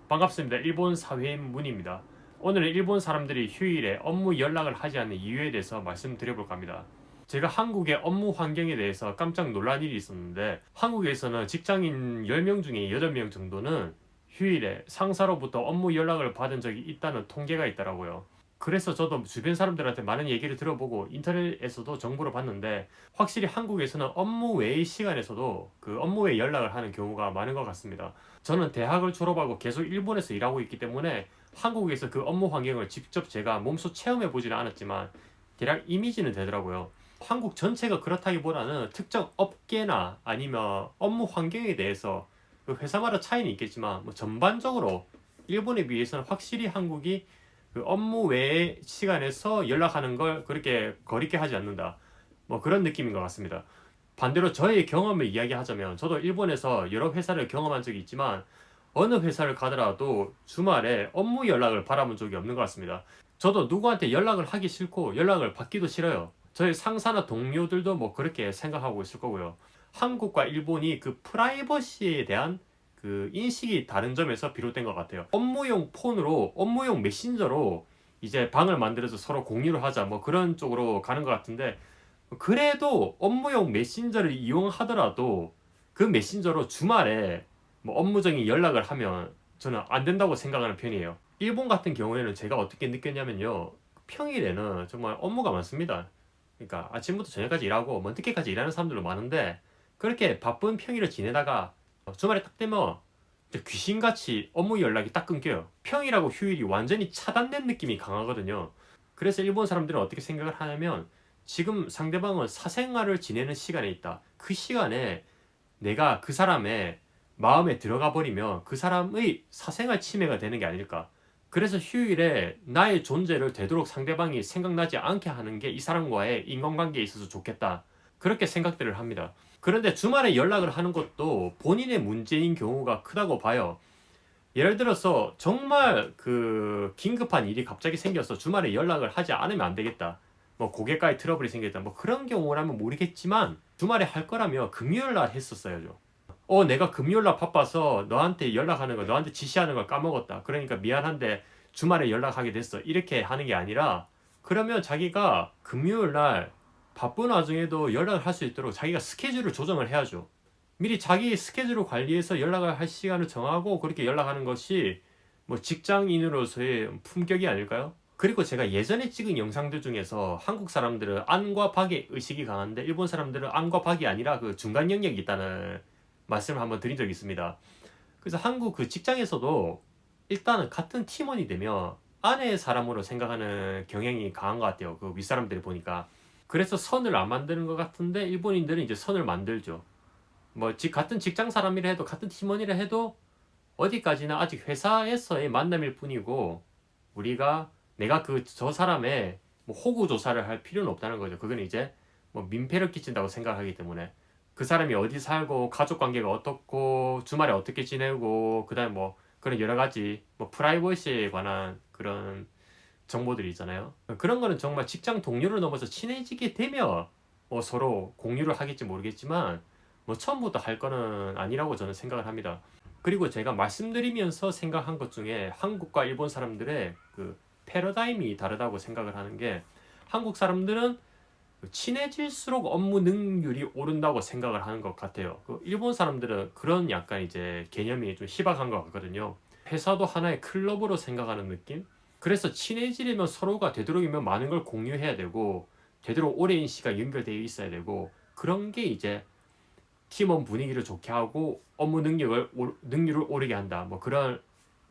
반갑습니다. 일본 사회인 문입니다. 오늘은 일본 사람들이 휴일에 업무 연락을 하지 않는 이유에 대해서 말씀드려볼까 합니다. 제가 한국의 업무 환경에 대해서 깜짝 놀란 일이 있었는데, 한국에서는 직장인 10명 중에 8명 정도는 휴일에 상사로부터 업무 연락을 받은 적이 있다는 통계가 있더라고요. 그래서 저도 주변 사람들한테 많은 얘기를 들어보고 인터넷에서도 정보를 봤는데, 확실히 한국에서는 업무 외의 시간에서도 그 업무 외 연락을 하는 경우가 많은 것 같습니다. 저는 대학을 졸업하고 계속 일본에서 일하고 있기 때문에 한국에서 그 업무 환경을 직접 제가 몸소 체험해 보지는 않았지만 대략 이미지는 되더라고요. 한국 전체가 그렇다기보다는 특정 업계나 아니면 업무 환경에 대해서 그 회사마다 차이는 있겠지만 뭐 전반적으로 일본에 비해서는 확실히 한국이 그 업무 외의 시간에서 연락하는 걸 그렇게 거리게 하지 않는다. 뭐 그런 느낌인 것 같습니다. 반대로 저의 경험을 이야기하자면 저도 일본에서 여러 회사를 경험한 적이 있지만 어느 회사를 가더라도 주말에 업무 연락을 받아본 적이 없는 것 같습니다. 저도 누구한테 연락을 하기 싫고 연락을 받기도 싫어요. 저희 상사나 동료들도 뭐 그렇게 생각하고 있을 거고요. 한국과 일본이 그 프라이버시에 대한 그 인식이 다른 점에서 비롯된 것 같아요. 업무용 폰으로, 업무용 메신저로 이제 방을 만들어서 서로 공유를 하자 뭐 그런 쪽으로 가는 것 같은데, 그래도 업무용 메신저를 이용하더라도 그 메신저로 주말에 뭐 업무적인 연락을 하면 저는 안 된다고 생각하는 편이에요. 일본 같은 경우에는 제가 어떻게 느꼈냐면요, 평일에는 정말 업무가 많습니다. 그러니까 아침부터 저녁까지 일하고 뭐 늦게까지 일하는 사람들도 많은데, 그렇게 바쁜 평일을 지내다가 주말에 딱 되면 귀신같이 업무 연락이 딱 끊겨요. 평일하고 휴일이 완전히 차단된 느낌이 강하거든요. 그래서 일본 사람들은 어떻게 생각을 하냐면, 지금 상대방은 사생활을 지내는 시간에 있다. 그 시간에 내가 그 사람의 마음에 들어가 버리면 그 사람의 사생활 침해가 되는 게 아닐까. 그래서 휴일에 나의 존재를 되도록 상대방이 생각나지 않게 하는 게 이 사람과의 인간관계에 있어서 좋겠다. 그렇게 생각들을 합니다. 그런데 주말에 연락을 하는 것도 본인의 문제인 경우가 크다고 봐요. 예를 들어서 정말 그 긴급한 일이 갑자기 생겨서 주말에 연락을 하지 않으면 안 되겠다. 뭐 고객과의 트러블이 생겼다. 뭐 그런 경우라면 모르겠지만 주말에 할 거라면 금요일 날 했었어야죠. 내가 금요일 날 바빠서 너한테 연락하는 거, 너한테 지시하는 걸 까먹었다. 그러니까 미안한데 주말에 연락하게 됐어. 이렇게 하는 게 아니라, 그러면 자기가 금요일 날 바쁜 와중에도 연락을 할 수 있도록 자기가 스케줄을 조정을 해야죠. 미리 자기 스케줄을 관리해서 연락을 할 시간을 정하고 그렇게 연락하는 것이 뭐 직장인으로서의 품격이 아닐까요? 그리고 제가 예전에 찍은 영상들 중에서 한국 사람들은 안과 박의 의식이 강한데 일본 사람들은 안과 박이 아니라 그 중간 영역이 있다는 말씀을 한번 드린 적이 있습니다. 그래서 한국 그 직장에서도 일단은 같은 팀원이 되면 아내의 사람으로 생각하는 경향이 강한 것 같아요. 그 윗사람들이 보니까. 그래서 선을 안 만드는 것 같은데 일본인들은 이제 선을 만들죠. 뭐 같은 직장 사람이라 해도 같은 팀원이라 해도 어디까지나 아직 회사에서의 만남일 뿐이고, 우리가 내가 그 저 사람의 뭐 호구 조사를 할 필요는 없다는 거죠. 그건 이제 뭐 민폐를 끼친다고 생각하기 때문에 그 사람이 어디 살고 가족 관계가 어떻고 주말에 어떻게 지내고 그다음에 뭐 그런 여러 가지 뭐 프라이버시에 관한 그런 정보들이 있잖아요. 그런 거는 정말 직장 동료를 넘어서 친해지게 되면 뭐 서로 공유를 하겠지 모르겠지만 뭐 처음부터 할 거는 아니라고 저는 생각을 합니다. 그리고 제가 말씀드리면서 생각한 것 중에 한국과 일본 사람들의 그 패러다임이 다르다고 생각을 하는 게, 한국 사람들은 친해질수록 업무 능률이 오른다고 생각을 하는 것 같아요. 그 일본 사람들은 그런 약간 이제 개념이 좀 희박한 것 같거든요. 회사도 하나의 클럽으로 생각하는 느낌? 그래서 친해지려면 서로가 되도록이면 많은 걸 공유해야 되고 되도록 오랜 시간 연결되어 있어야 되고, 그런 게 이제 팀원 분위기를 좋게 하고 업무 능률을 오르게 한다. 뭐 그런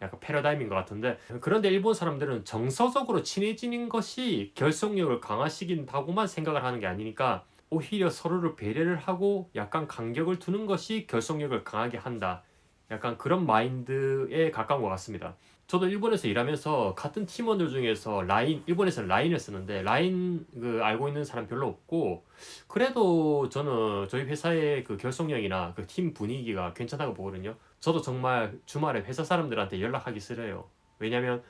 약간 패러다임인 것 같은데, 그런데 일본 사람들은 정서적으로 친해지는 것이 결속력을 강화시킨다고만 생각을 하는 게 아니니까 오히려 서로를 배려를 하고 약간 간격을 두는 것이 결속력을 강하게 한다. 약간 그런 마인드에 가까운 것 같습니다. 저도 일본에서 일하면서 같은 팀원들 중에서 일본에서는 라인을 쓰는데 라인 그 알고 있는 사람 별로 없고, 그래도 저는 저희 회사의 그 결속력이나 그 팀 분위기가 괜찮다고 보거든요. 저도 정말 주말에 회사 사람들한테 연락하기 싫어요. 왜냐면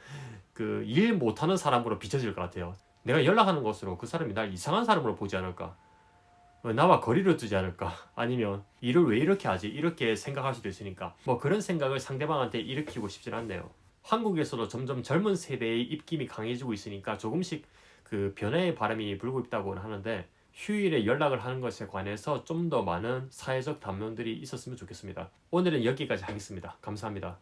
그 일 못하는 사람으로 비춰질 것 같아요. 내가 연락하는 것으로 그 사람이 날 이상한 사람으로 보지 않을까. 나와 거리를 두지 않을까? 아니면 일을 왜 이렇게 하지? 이렇게 생각할 수도 있으니까 뭐 그런 생각을 상대방한테 일으키고 싶진 않네요. 한국에서도 점점 젊은 세대의 입김이 강해지고 있으니까 조금씩 그 변화의 바람이 불고 있다고는 하는데 휴일에 연락을 하는 것에 관해서 좀 더 많은 사회적 담론들이 있었으면 좋겠습니다. 오늘은 여기까지 하겠습니다. 감사합니다.